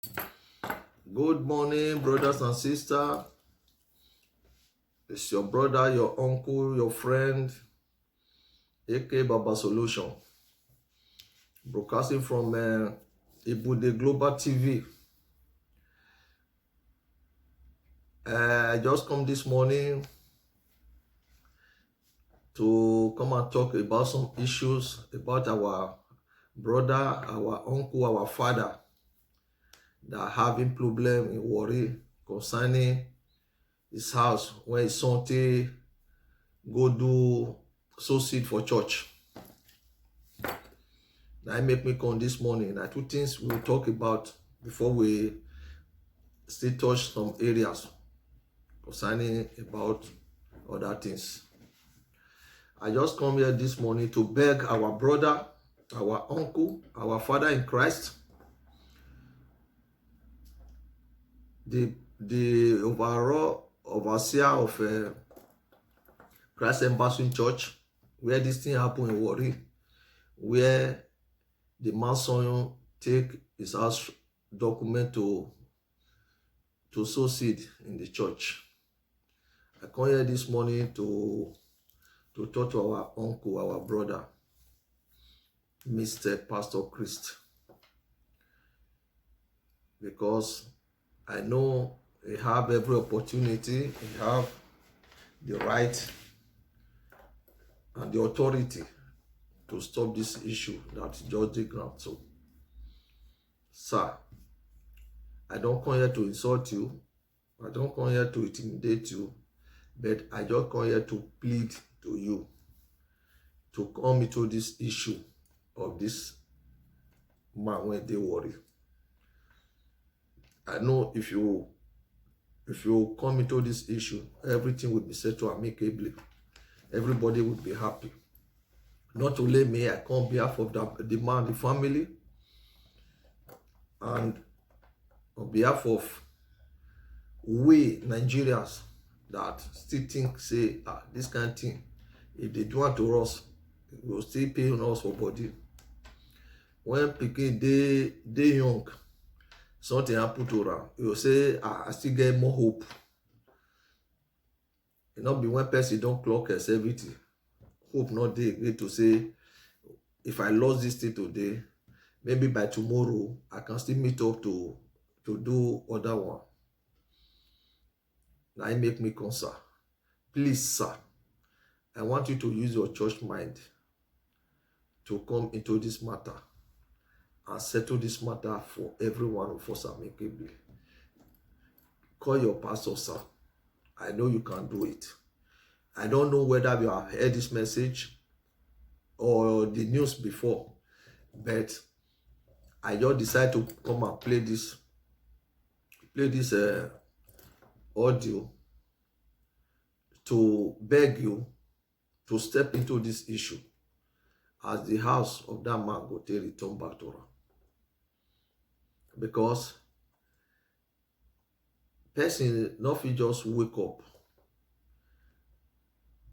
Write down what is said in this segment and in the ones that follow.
Good morning, brothers and sisters. It's your brother, your uncle, your friend, AK Baba Solution, broadcasting from Ibude Global TV. I just come this morning to come and talk about some issues about our brother, our uncle, our father that are having problem in worry concerning his house when his son go do sow seed for church. That make me come this morning. Now, two things we'll talk about before we still touch some areas concerning about other things. I just come here this morning to beg our brother, our uncle, our father in Christ, the overall overseer of Christ Embassy Church, where this thing happened in Warri, where the man son take his house document to sow seed in the church. I come here this morning to talk to our uncle, our brother, Mr. Pastor Christ, because I know he have every opportunity, he have the right and the authority to stop this issue that just the ground. So, sir, I don't come here to insult you, I don't come here to intimidate you, but I just come here to plead to you to come into this issue of this man when they worry. I know if you come into this issue, everything will be settled amicably. Everybody will be happy. Not only me, I come on behalf of the man, the family, and on behalf of we Nigerians that still think, say, this kind of thing, if they do it to us, it will still pay on us for body. When people they young, something happen to them, you will say, I still get more hope. It not be when person don't clock us everything. Hope not they need to say, if I lost this thing today, maybe by tomorrow I can still meet up to do other one. Now it make me concern. Please, sir, I want you to use your church mind to come into this matter and settle this matter for every one of us amicably. Call your pastor, sir. I know you can do it. I don't know whether you have heard this message or the news before, but I just decided to come and play this audio to beg you to step into this issue as the house of that man go to return back to her. Because person not fit just wake up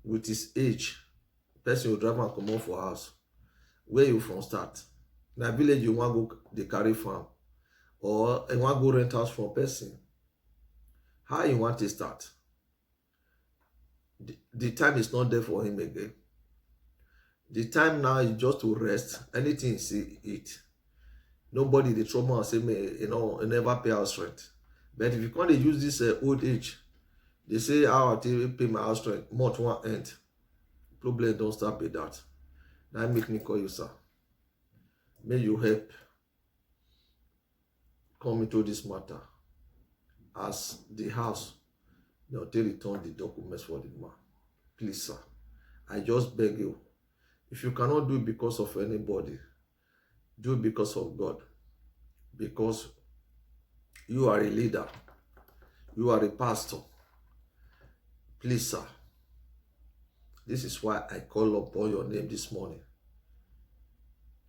with his age, person will drive and come out for house. Where you from start? Na village you want go dey carry farm, or you want go rent house from person. How you want to start? The time is not there for him again. The time now is just to rest. Anything you see, eat. Nobody dey trouble and say, I never pay house rent. But if you can't use this old age, they say, how I pay my house rent, month one end. Problem don't start with that. Now make me call you, sir. May you help come into this matter as the house they'll return the documents for the man. Please, sir, I just beg you. If you cannot do it because of anybody, do it because of God. Because you are a leader. You are a pastor. Please, sir. This is why I call upon your name this morning.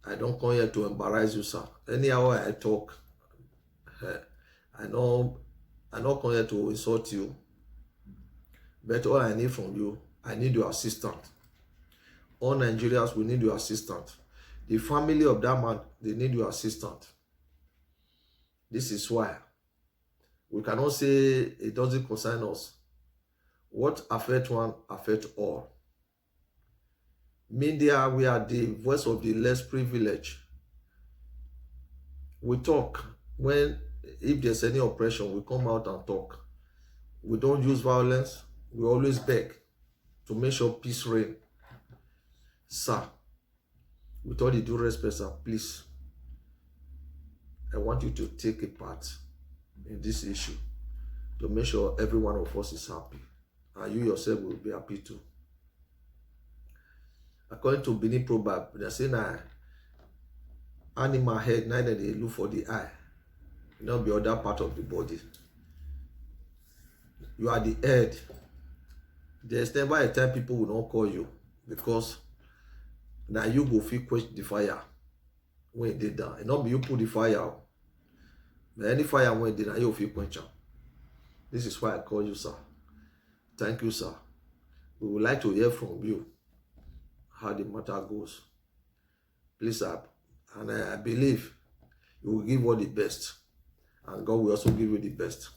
I don't come here to embarrass you, sir. Anyhow I talk, I not come here to insult you. But all I need from you, I need your assistance. All Nigerians will need your assistance. The family of that man, they need your assistance. This is why we cannot say it doesn't concern us. What affects one affects all. Media, we are the voice of the less privileged. We talk if there's any oppression, we come out and talk. We don't use violence. We always beg to make sure peace reign. Sir, with all the due respect, sir, please, I want you to take a part in this issue to make sure every one of us is happy. And you yourself will be happy too. According to Benin proverb, they say that animal head, neither they look for the eye, not the other part of the body. You are the head. There's never a time people will not call you because now you go feel quench the fire when they down. And not be you put the fire out. But any fire when they down, you feel quench out. This is why I call you, sir. Thank you, sir. We would like to hear from you how the matter goes. Please, sir. And I believe you will give all the best. And God will also give you the best.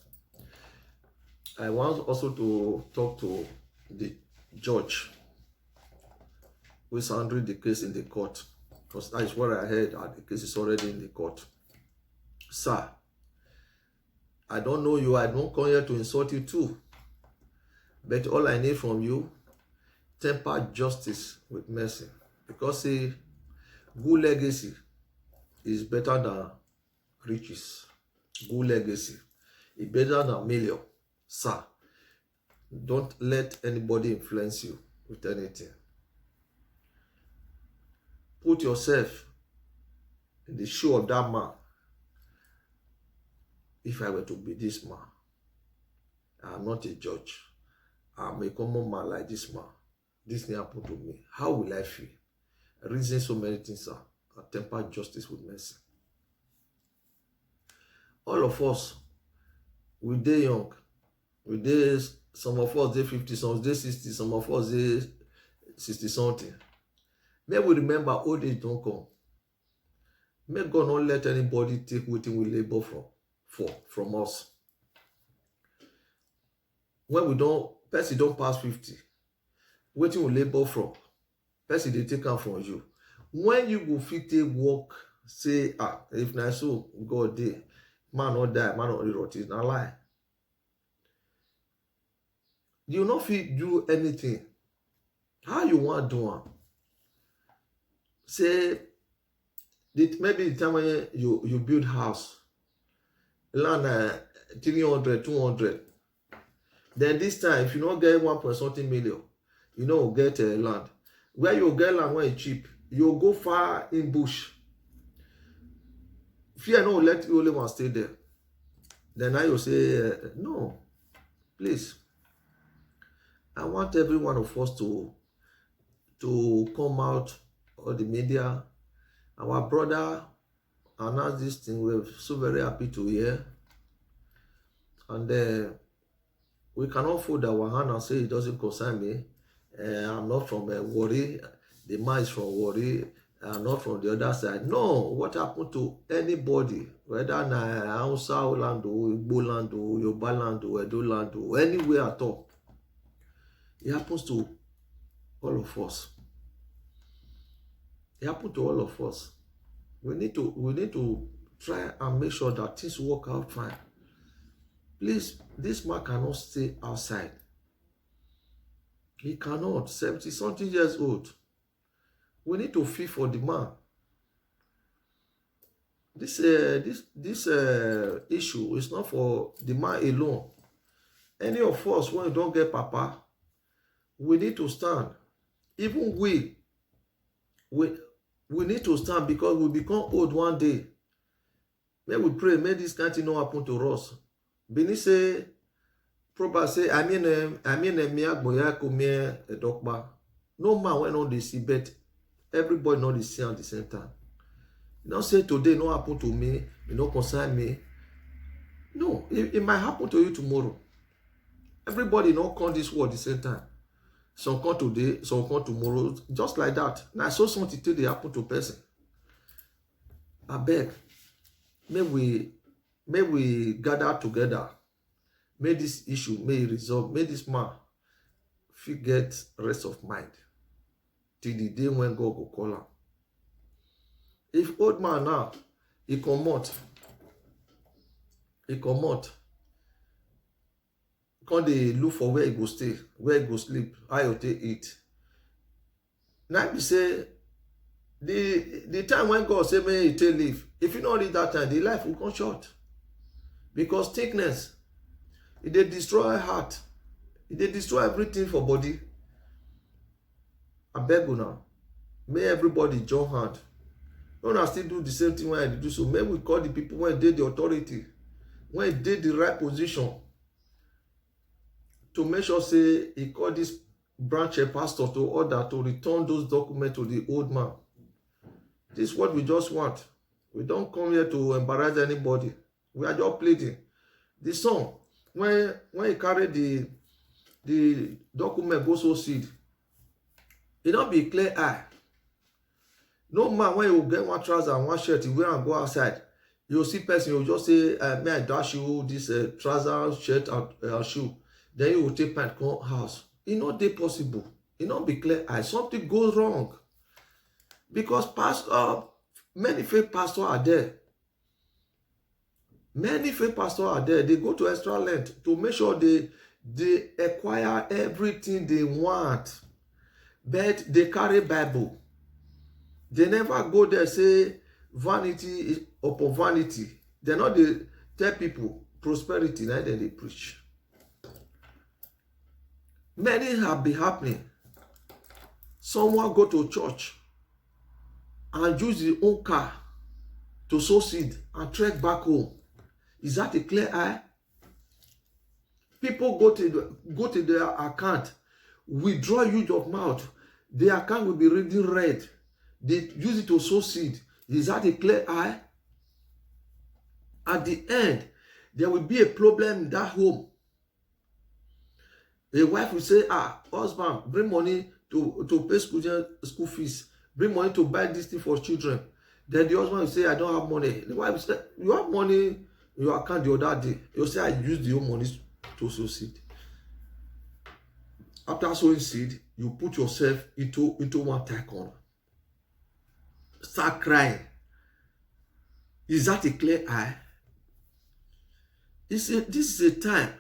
I want also to talk to the judge who is handling the case in the court, because that is what I heard, that the case is already in the court. Sir, I don't know you, I don't come here to insult you too, but all I need from you, temper justice with mercy, because see, good legacy is better than riches. Good legacy is better than million. Sir, don't let anybody influence you with anything. Put yourself in the shoe of that man. If I were to be this man, I'm not a judge. I'm a common man like this man. This thing happened to me. How will I feel? Reason so many things, sir. And temper justice with mercy. All of us, we dey young. We dey, some of us dey 50, some dey 60, some of us dey 60 something. May we remember old age don't come. May God not let anybody take what we labor from us. When person don't pass 50, what we labor from, person they take out from you. When you go fit take work, say, if na so God dey, man not die, man not rot, it's not lie. You not fit do anything. How you want to do it? Say, maybe the time when you build house, land 300, 200. Then this time, if you don't get 1 something million, you know get land. Where you get land when it's cheap, you go far in bush. Fear no let you only one stay there. Then now you say, no, please. I want every one of us to come out of the media. Our brother announced this thing. We're so very happy to hear. And we cannot fold our hand and say it doesn't concern me. I'm not from Warri. The man is from Warri. I'm not from the other side. No, what happened to anybody, whether na Hausa land or Igbo land or Yoruba land or Edo land or anywhere at all, it happens to all of us. It happened to all of us. We need to try and make sure that things work out fine. Please, this man cannot stay outside. He cannot. 70-something years old. We need to feel for the man. This issue is not for the man alone. Any of us, when we don't get papa, we need to stand. Even we need to stand because we become old one day. May we pray, may this kind of thing not happen to us. Beni say, probably say, I mean, boya come a dokba. No man when on the see, but everybody know the see at the same time. You don't say today no happen to me, it don't concern me. No, it might happen to you tomorrow. Everybody not come this world at the same time. Some come today, some come tomorrow, just like that. Now, so something today happen to person. I beg, may may we gather together. May this issue, may resolve, may this man get rest of mind till the day when God will call him. If old man now, he come come dey look for where he go stay, where he go sleep, how he take eat. Now be say the time when God say may he take leave, if you not read that time, the life will come short. Because thickness, it dey destroy heart, it dey destroy everything for body. I beg you now, may everybody join hand. Don't still do the same thing when I do. So may we call the people when they the authority, when they the right position, to make sure say he call this branch pastor to order to return those documents to the old man. This is what we just want. We don't come here to embarrass anybody. We are just pleading. The son, when he carry the document go so seed, it don't be clear eye. No man, when you get one trouser and one shirt, you wear and go outside, you'll see person, you'll just say, may I dash you this trouser, shirt, and shoe. Then you will take pant, come house. It not dey possible. It not be clear eye. Something goes wrong. Because many fake pastors are there. Many fake pastors are there. They go to extra length to make sure they acquire everything they want. But they carry Bible. They never go there say vanity upon vanity. They not they tell people prosperity, neither they preach. Many have been happening. Someone go to church and use his own car to sow seed and trek back home. Is that a clear eye? People go to their account, withdraw huge amount. Their account will be reading red. They use it to sow seed. Is that a clear eye? At the end, there will be a problem in that home. A wife will say, husband, bring money to pay school fees. Bring money to buy this thing for children. Then the husband will say, I don't have money. The wife will say, you have money in your account the other day. You'll say, I used your money to sow seed. After sowing seed, you put yourself into one tight corner. Start crying. Is that a clear eye? This is a time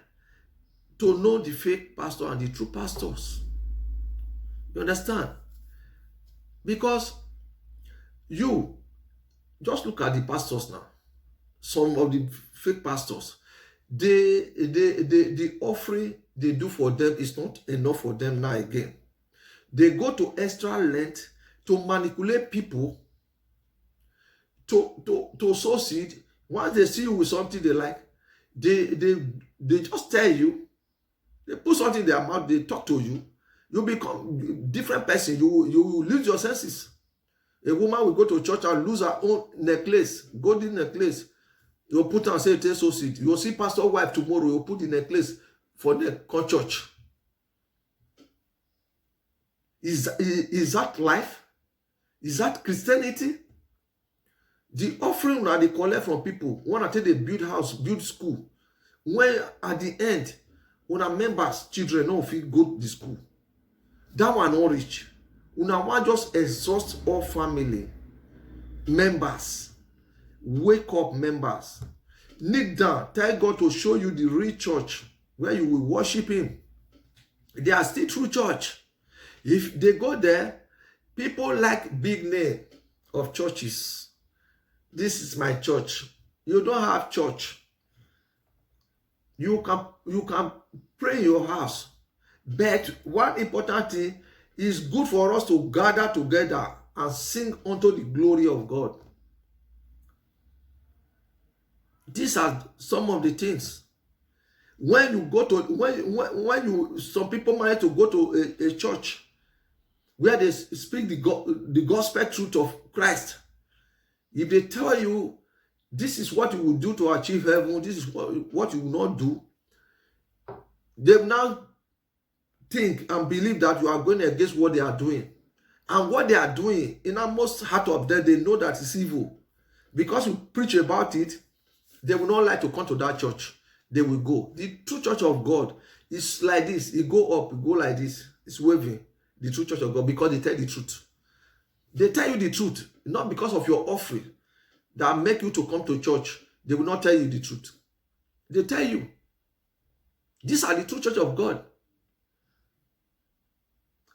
to know the fake pastor and the true pastors. You understand? Because you just look at the pastors now. Some of the fake pastors, the offering they do for them is not enough for them now again. They go to extra length to manipulate people to sow seed. Once they see you with something they like, they just tell you, they put something in their mouth, they talk to you, you become a different person, you lose your senses. A woman will go to church and lose her own necklace, golden necklace. You'll put on and say, take sow seed. You'll see pastor wife tomorrow, you'll put the necklace for the church. Is that life? Is that Christianity? The offering that they collect from people, when I tell they build house, build school, when at the end, when our members, children, don't feel go to school, that one not rich. When I want just exhaust all family members, wake up members, kneel down, tell God to show you the real church where you will worship Him. They are still true church. If they go there, people like big name of churches. This is my church. You don't have church. You can pray in your house. But one important thing is good for us to gather together and sing unto the glory of God. These are some of the things. When you go to when some people manage to go to a church where they speak the gospel truth of Christ, if they tell you this is what you will do to achieve heaven, this is what you will not do, they now think and believe that you are going against what they are doing. And what they are doing, in the most heart of them, they know that it's evil. Because you preach about it, they will not like to come to that church. They will go. The true church of God is like this. It go up, it go like this. It's waving. The true church of God, because they tell the truth. They tell you the truth, not because of your offering that make you to come to church. They will not tell you the truth. They tell you. These are the true church of God.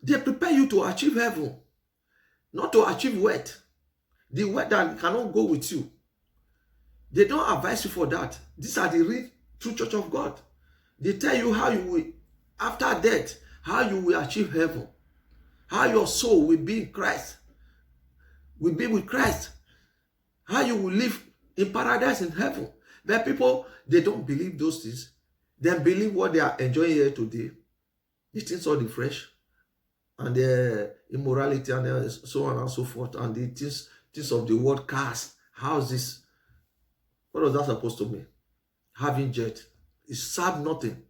They prepare you to achieve heaven, not to achieve wealth. The wealth that cannot go with you. They don't advise you for that. These are the real true church of God. They tell you how you will, after death, how you will achieve heaven. How your soul will be in Christ. Will be with Christ. How you will live in paradise in heaven. But people, they don't believe those things. They believe what they are enjoying here today. The things of the flesh. And the immorality and so on and so forth. And the things of the world, cars, houses. What was that supposed to mean? Having jet. It served nothing.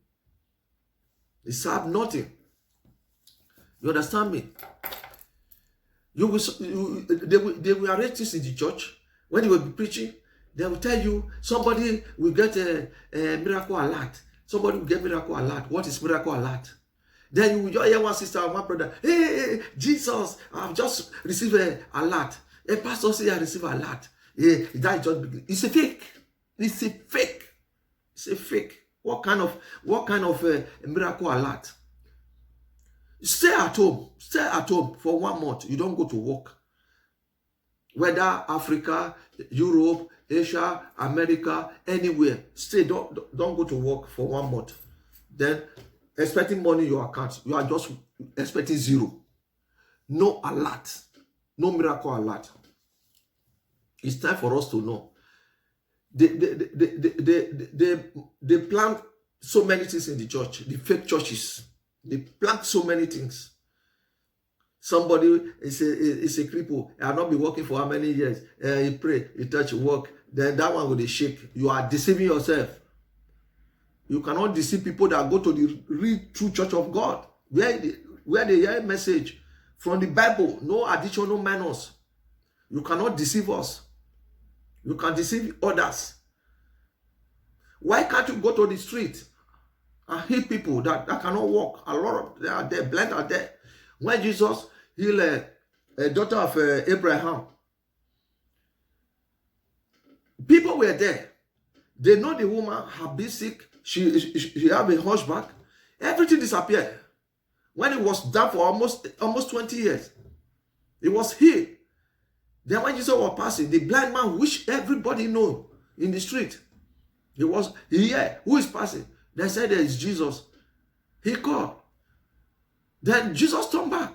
It served nothing. You understand me? They will arrange this in the church. When they will be preaching, they will tell you somebody will get a miracle alert. Somebody will get miracle alert. What is miracle alert? Then you will just hear one sister or one brother, hey, Jesus, I've just received an alert. A pastor say I received an alert. Yeah, that is just beginning. It's a fake. It's a fake. It's a fake. What kind of miracle alert? Stay at home. Stay at home for 1 month. You don't go to work. Whether Africa, Europe, Asia, America, anywhere. Stay. Don't go to work for 1 month. Then expecting money in your account. You are just expecting zero. No alert. No miracle alert. It's time for us to know. They plant so many things in the church. The fake churches. They plant so many things. Somebody is a cripple. I have not been working for how many years? He pray, he touch, work. Then that one will shake. You are deceiving yourself. You cannot deceive people that go to the real true church of God, where they hear a message from the Bible. No addition, no minus. You cannot deceive us. You can deceive others. Why can't you go to the street and heal people that cannot walk? A lot of they are there, blind are there. When Jesus healed a daughter of Abraham, people were there. They know the woman had been sick. She had a hunchback. Everything disappeared. When it was down for almost 20 years, it was healed. Then when Jesus was passing, the blind man, which everybody know in the street, he was here. Who is passing? They said there is Jesus. He called. Then Jesus turned back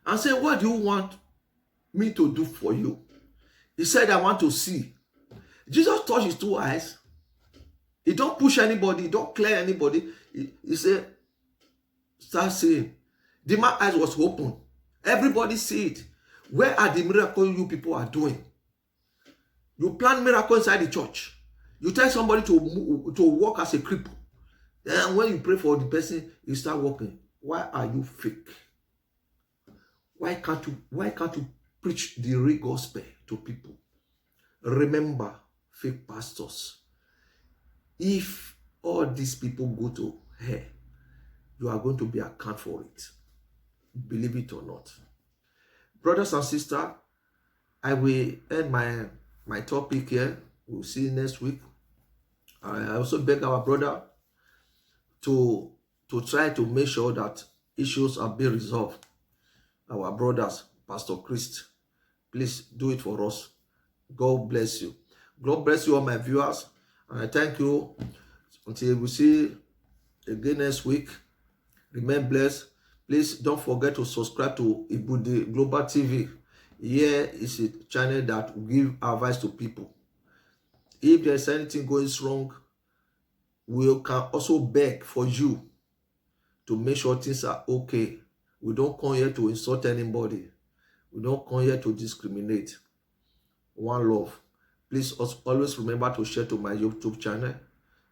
and said, what do you want me to do for you? He said, I want to see. Jesus touched his 2 eyes. He don't push anybody. He don't clear anybody. He said, start seeing. The man's eyes was open. Everybody see it. Where are the miracles you people are doing? You plan miracles inside the church. You tell somebody to walk as a cripple. And when you pray for the person, you start walking. Why are you fake? Why can't you preach the real gospel to people? Remember, fake pastors. If all these people go to hell, you are going to be account for it. Believe it or not. Brothers and sisters, I will end my topic here. We'll see you next week. I also beg our brother to try to make sure that issues are being resolved. Our brothers, Pastor Christ, please do it for us. God bless you. God bless you, all my viewers. And I thank you. Until we see again next week. Remain blessed. Please don't forget to subscribe to Ibude Global TV. Here is a channel that will give advice to people. If there's anything going wrong, we can also beg for you to make sure things are okay. We don't come here to insult anybody. We don't come here to discriminate. One love. Please always remember to share to my YouTube channel.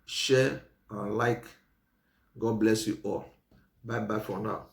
Share and like. God bless you all. Bye-bye for now.